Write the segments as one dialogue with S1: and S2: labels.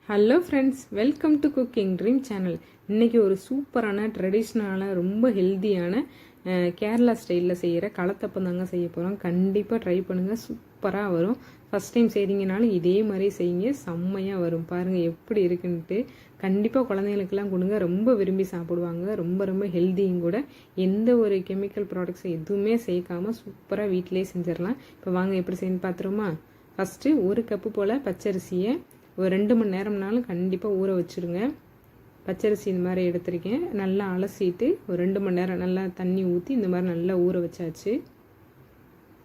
S1: Hello friends, welcome to cooking dream channel. இன்றைக்கி ஒரு சூப்பரான ட்ரெடிஷ்னலான ரொம்ப ஹெல்த்தியான கேரளா ஸ்டைலில் செய்கிற களத்தப்பம் தாங்க செய்ய போகிறோம். கண்டிப்பாக ட்ரை பண்ணுங்கள், சூப்பராக வரும். ஃபஸ்ட் டைம் செய்கிறீங்கனாலும் இதே மாதிரி செய்யுங்க, செம்மையாக வரும். பாருங்கள் எப்படி இருக்குன்ட்டு. கண்டிப்பாக குழந்தைங்களுக்கெல்லாம் கொடுங்க, ரொம்ப விரும்பி சாப்பிடுவாங்க. ரொம்ப ரொம்ப ஹெல்த்தியும் கூட. எந்த ஒரு கெமிக்கல் ப்ராடக்ட்ஸ் எதுவுமே சேர்க்காமல் சூப்பராக வீட்டிலே செஞ்சிடலாம். இப்போ வாங்க எப்படி செய்யணும்னு பார்த்துருமா. ஃபஸ்ட்டு ஒரு கப்பு போல் பச்சரிசியை ஒரு 2 மணி நேரம்னாலும் கண்டிப்பாக ஊற வச்சுருங்க. பச்சரிசி இந்த மாதிரி எடுத்துருக்கேன். நல்லா அலசிட்டு ஒரு 2 மணி நேரம் நல்லா தண்ணி ஊற்றி இந்த மாதிரி நல்லா ஊற வச்சாச்சு.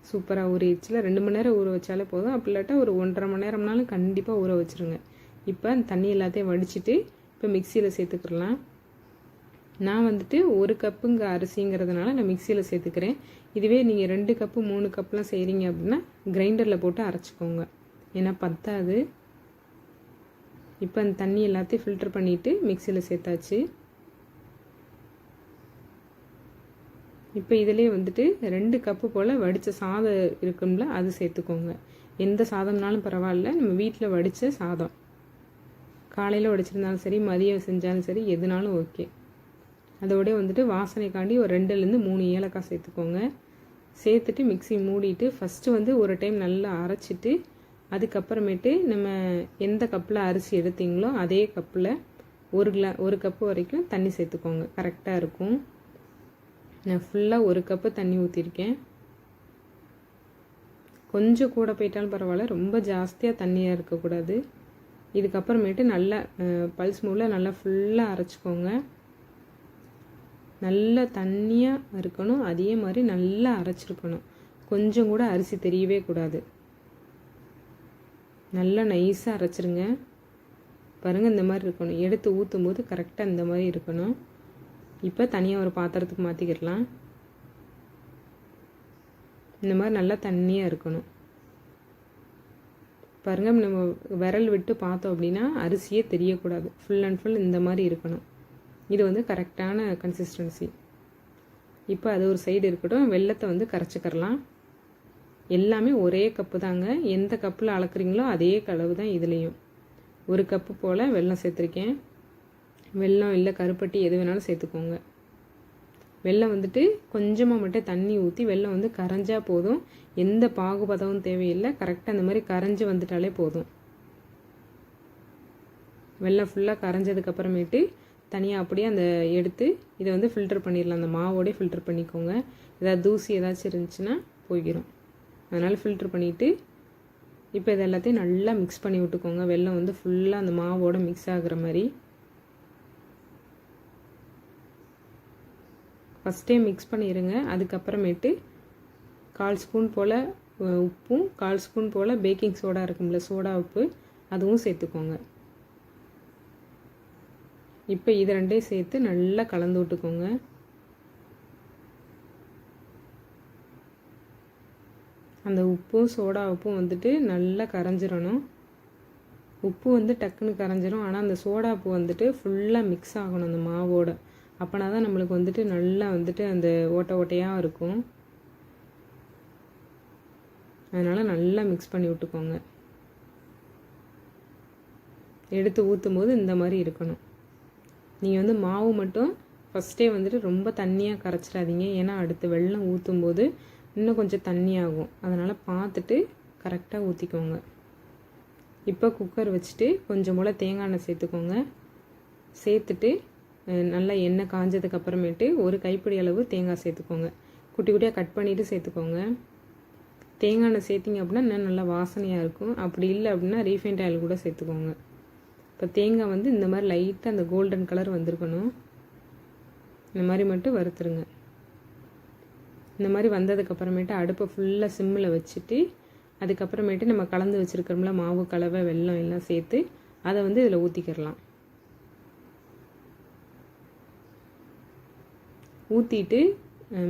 S1: சூப்பராக ஊறிடுச்சுல. 2 மணி நேரம் ஊற வச்சாலே போதும். அப்படி இல்லாட்டா ஒரு 1.5 மணி நேரம்னாலும் கண்டிப்பாக ஊற வச்சுருங்க. இப்போ அந்த தண்ணி எல்லாத்தையும் வடிச்சிட்டு இப்போ மிக்சியில் சேர்த்துக்கலாம். நான் வந்துட்டு 1 கப்புங்க அரிசிங்கிறதுனால நான் மிக்சியில் சேர்த்துக்கிறேன். இதுவே நீங்கள் 2 கப்பு 3 கப்லாம் செய்கிறீங்க அப்படின்னா கிரைண்டரில் போட்டு அரைச்சிக்கோங்க, ஏன்னா பத்தாது. இப்போ அந்த தண்ணி எல்லாத்தையும் ஃபில்டர் பண்ணிவிட்டு மிக்சியில் சேர்த்தாச்சு. இப்போ இதிலே வந்துட்டு 2 கப்பு போல் வடித்த சாதம் இருக்கும்ல, அது சேர்த்துக்கோங்க. எந்த சாதம்னாலும் பரவாயில்ல, நம்ம வீட்டில் வடித்த சாதம். காலையில் வடிச்சிருந்தாலும் சரி, மதியம் செஞ்சாலும் சரி, எதுனாலும் ஓகே. அதோட வந்துட்டு வாசனைக்காண்டி ஒரு 2லேருந்து 3 ஏலக்காய் சேர்த்துக்கோங்க. சேர்த்துட்டு மிக்சி மூடிட்டு ஃபஸ்ட்டு வந்து ஒரு டைம் நல்லா அரைச்சிட்டு அதுக்கப்புறமேட்டு நம்ம எந்த கப்பில் அரிசி எடுத்தீங்களோ அதே கப்பில் 1 கப்பு வரைக்கும் தண்ணி சேர்த்துக்கோங்க. கரெக்டாக இருக்கும். நான் ஃபுல்லாக 1 கப்பு தண்ணி ஊற்றிருக்கேன். கொஞ்சம் கூட போயிட்டாலும் பரவாயில்ல, ரொம்ப ஜாஸ்தியாக தண்ணியாக இருக்கக்கூடாது. இதுக்கப்புறமேட்டு நல்லா பல்ஸ் மூடில் நல்லா ஃபுல்லாக அரைச்சிக்கோங்க. நல்லா தண்ணியாக இருக்கணும், அதே மாதிரி நல்லா அரைச்சிருக்கணும். கொஞ்சம் கூட அரிசி தெரியவே கூடாது. நல்லா நைஸாக அரைச்சிருங்க. பாருங்கள், இந்த மாதிரி இருக்கணும். எடுத்து ஊற்றும் போது கரெக்டாக இந்த மாதிரி இருக்கணும். இப்போ தனியாக ஒரு பாத்திரத்துக்கு மாற்றிக்கிடலாம். இந்த மாதிரி நல்லா தண்ணியாக இருக்கணும். பாருங்கள், நம்ம விரல் விட்டு பார்த்தோம் அப்படின்னா அரிசியே தெரியக்கூடாது. ஃபுல் அண்ட் ஃபுல் இந்த மாதிரி இருக்கணும். இது வந்து கரெக்டான கன்சிஸ்டன்சி. இப்போ அது ஒரு சைடு இருக்கட்டும். வெல்லத்தை வந்து கரைச்சிக்கிறலாம். எல்லாமே ஒரே கப்பு தாங்க. எந்த கப்பில் அளக்குறீங்களோ அதே அளவு தான் இதுலேயும். 1 கப்பு போல் வெல்லம் சேர்த்துருக்கேன். வெல்லம் இல்லை கருப்பட்டி எது வேணாலும் சேர்த்துக்கோங்க. வெல்லம் வந்துட்டு கொஞ்சமாக மட்டும் தண்ணி ஊற்றி வெல்லம் வந்து கரைஞ்சா போதும். எந்த பாகுபதமும் தேவையில்லை. கரெக்டாக அந்த மாதிரி கரைஞ்சி வந்துட்டாலே போதும். வெல்லம் ஃபுல்லாக கரைஞ்சதுக்கப்புறமேட்டு தனியாக அப்படியே அந்த எடுத்து இதை வந்து ஃபில்டர் பண்ணிடலாம். அந்த மாவோடய ஃபில்டர் பண்ணிக்கோங்க. ஏதாவது தூசி ஏதாச்சும் இருந்துச்சுன்னா போய்கிறோம். அதனால் ஃபில்ட்ரு பண்ணிவிட்டு இப்போ இது எல்லாத்தையும் நல்லா மிக்ஸ் பண்ணி விட்டுக்கோங்க. வெல்லம் வந்து ஃபுல்லாக அந்த மாவோடு மிக்ஸ் ஆகுற மாதிரி ஃபஸ்ட்டே மிக்ஸ் பண்ணிடுங்க. அதுக்கப்புறமேட்டு 1/4 ஸ்பூன் போல் உப்பும் 1/4 ஸ்பூன் போல் பேக்கிங் சோடா இருக்கும்ல, சோடா உப்பு, அதுவும் சேர்த்துக்கோங்க. இப்போ இது 2ஐயும் சேர்த்து நல்லா கலந்து விட்டுக்கோங்க. அந்த உப்பும் சோடா உப்பும் வந்துட்டு நல்லா கரைஞ்சிடணும். உப்பு வந்து டக்குன்னு கரைஞ்சிரும். ஆனால் அந்த சோடா உப்பு வந்துட்டு ஃபுல்லாக மிக்ஸ் ஆகணும் அந்த மாவோட. அப்போனா தான் நம்மளுக்கு வந்துட்டு நல்லா வந்துட்டு அந்த ஓட்டையாக இருக்கும். அதனால் நல்லா மிக்ஸ் பண்ணி விட்டுக்கோங்க. எடுத்து ஊற்றும் போது இந்த மாதிரி இருக்கணும். நீங்கள் வந்து மாவு மட்டும் ஃபஸ்ட்டே வந்துட்டு ரொம்ப தண்ணியாக கரைச்சிடாதீங்க. ஏன்னா அடுத்து வெல்லம் ஊற்றும் போது இன்னும் கொஞ்சம் தண்ணி ஆகும். அதனால் பார்த்துட்டு கரெக்டாக ஊற்றிக்கோங்க. இப்போ குக்கர் வச்சுட்டு கொஞ்சம் போல் தேங்காய் எண்ணெய் சேர்த்துக்கோங்க. சேர்த்துட்டு நல்லா எண்ணெய் காஞ்சதுக்கப்புறமேட்டு 1 கைப்பிடி அளவு தேங்காய் சேர்த்துக்கோங்க. குட்டி குட்டியாக கட் பண்ணிவிட்டு சேர்த்துக்கோங்க. தேங்காய் எண்ணெய் சேர்த்திங்க அப்படின்னா இன்னும் நல்லா வாசனையாக இருக்கும். அப்படி இல்லை அப்படின்னா ரீஃபைண்ட் ஆயில் கூட சேர்த்துக்கோங்க. இப்போ தேங்காய் வந்து இந்த மாதிரி லைட்டாக அந்த கோல்டன் கலர் வந்திருக்கணும். இந்த மாதிரி மட்டும் வறுத்துருங்க. இந்த மாதிரி வந்ததுக்கப்புறமேட்டு அடுப்பை ஃபுல்லாக சிம்மில் வச்சுட்டு அதுக்கப்புறமேட்டு நம்ம கலந்து வச்சுருக்கிறோம்ல மாவு, கலவை, வெல்லம் எல்லாம் சேர்த்து அதை வந்து இதில் ஊற்றிக்கிடலாம். ஊற்றிட்டு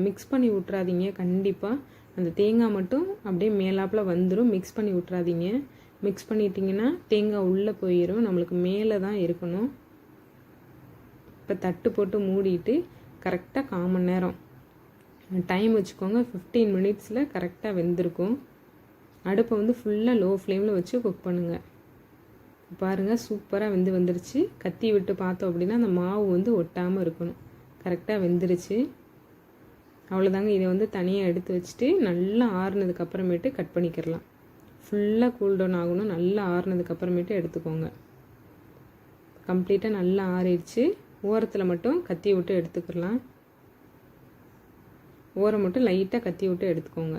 S1: மிக்ஸ் பண்ணி விட்றாதீங்க. கண்டிப்பாக அந்த தேங்காய் மட்டும் அப்படியே மேலாப்பில் வந்துடும். மிக்ஸ் பண்ணி விட்றாதீங்க. மிக்ஸ் பண்ணிட்டிங்கன்னா தேங்காய் உள்ளே போயிடும். நம்மளுக்கு மேலே தான் இருக்கணும். இப்போ தட்டு போட்டு மூடிட்டு கரெக்டாக 1/4 மணி நேரம் டைம் வச்சுக்கோங்க. 15 மினிட்ஸில் கரெக்டாக வெந்திருக்கும். அடுப்பை வந்து ஃபுல்லாக லோ ஃப்ளேமில் வச்சு குக் பண்ணுங்கள். பாருங்கள் சூப்பராக வந்துருச்சு. கத்தி விட்டு பார்த்தோம் அப்படின்னா அந்த மாவு வந்து ஒட்டாமல் இருக்கணும். கரெக்டாக வெந்துருச்சு. அவ்வளோதாங்க. இதை தனியாக எடுத்து வச்சுட்டு நல்லா ஆறுனதுக்கப்புறமேட்டு கட் பண்ணிக்கிறலாம். ஃபுல்லாக கூல்டவுன் ஆகணும். நல்லா ஆறுனதுக்கப்புறமேட்டு எடுத்துக்கோங்க. கம்ப்ளீட்டாக நல்லா ஆறிடுச்சு. ஓரத்தில் மட்டும் கத்தி விட்டு எடுத்துக்கலாம். ஓரம் மட்டும் லைட்டாக கத்தி விட்டு எடுத்துக்கோங்க.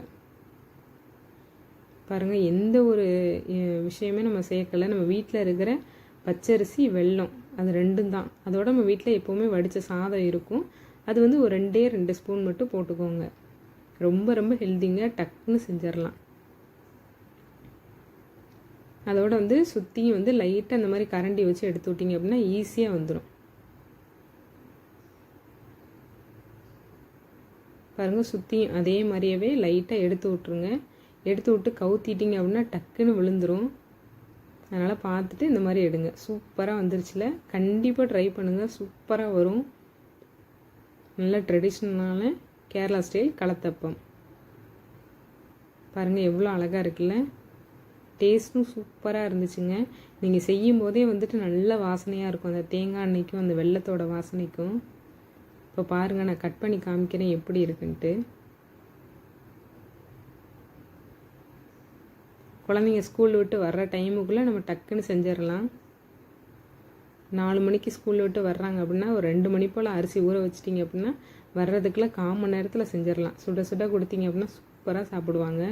S1: பாருங்கள், எந்த ஒரு விஷயமே நம்ம சேர்க்கலை. நம்ம வீட்டில் இருக்கிற பச்சரிசி, வெல்லம், அது ரெண்டும் தான். அதோட நம்ம வீட்டில் எப்போவுமே வடித்த சாதம் இருக்கும். அது ஒரு 2 ஸ்பூன் மட்டும் போட்டுக்கோங்க. ரொம்ப ரொம்ப ஹெல்த்திங்க. டக்குன்னு செஞ்சிடலாம். அதோட சுற்றியும் லைட்டாக அந்த மாதிரி கரண்டி வச்சு எடுத்து விட்டிங்க அப்படின்னா ஈஸியாக வந்துடும். பாருங்கள், சுற்றியும் அதே மாதிரியவே லைட்டாக எடுத்து விட்ருங்க. எடுத்து விட்டு கவுத்திட்டிங்க அப்படின்னா டக்குன்னு விழுந்துடும். அதனால் பார்த்துட்டு இந்த மாதிரி எடுங்க. சூப்பராக வந்துருச்சுல. கண்டிப்பாக ட்ரை பண்ணுங்கள். சூப்பராக வரும். நல்ல ட்ரெடிஷ்னலான கேரளா ஸ்டைல் களத்தப்பம். பாருங்கள் எவ்வளோ அழகாக இருக்குல்ல. டேஸ்ட்டும் சூப்பராக இருந்துச்சுங்க. நீங்கள் செய்யும் போதே நல்ல வாசனையாக இருக்கும். அந்த தேங்காய் எண்ணெய்க்கும் அந்த வெல்லத்தோட வாசனைக்கும். இப்போ பாருங்கள், நான் கட் பண்ணி காமிக்கிறேன் எப்படி இருக்குன்ட்டு. குழந்தைங்க ஸ்கூல் விட்டு வர்ற டைமுக்குள்ளே நம்ம டக்குன்னு செஞ்சிடலாம். 4 மணிக்கு ஸ்கூல் விட்டு வர்றாங்க அப்படின்னா ஒரு 2 மணி போல் அரிசி ஊற வச்சிட்டிங்க அப்படின்னா வர்றதுக்குள்ளே 1/4 மணி நேரத்தில் செஞ்சிடலாம். சுட சுட கொடுத்தீங்க அப்படின்னா சூப்பராக சாப்பிடுவாங்க.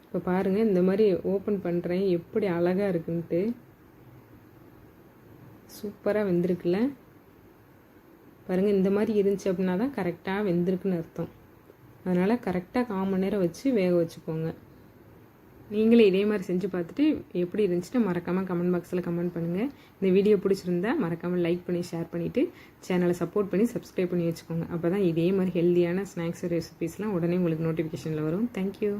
S1: இப்போ பாருங்கள், இந்த மாதிரி ஓப்பன் பண்ணுறேன் எப்படி அழகாக இருக்குன்ட்டு. சூப்பராக வெந்திருக்குல்ல. பாருங்கள், இந்த மாதிரி இருந்துச்சு அப்படின்னா தான் கரெக்டாக வெந்திருக்குன்னு அர்த்தம். அதனால் கரெக்டாக 1/4 மணி நேரம் வச்சு வேக வச்சுக்கோங்க. நீங்களே இதே மாதிரி செஞ்சு பார்த்துட்டு எப்படி இருந்துச்சுட்டு மறக்காமல் கமெண்ட் பாக்ஸில் கமெண்ட் பண்ணுங்கள். இந்த வீடியோ பிடிச்சிருந்தா மறக்காமல் லைக் பண்ணி ஷேர் பண்ணிவிட்டு சேனலை சப்போர்ட் பண்ணி சப்ஸ்கிரைப் பண்ணி வச்சுக்கோங்க. அப்போ தான் இதே மாதிரி ஹெல்த்தியான ஸ்நாக்ஸ் ரெசிபீஸ்லாம் உடனே உங்களுக்கு நோட்டிஃபிகேஷனில் வரும். தேங்க்யூ.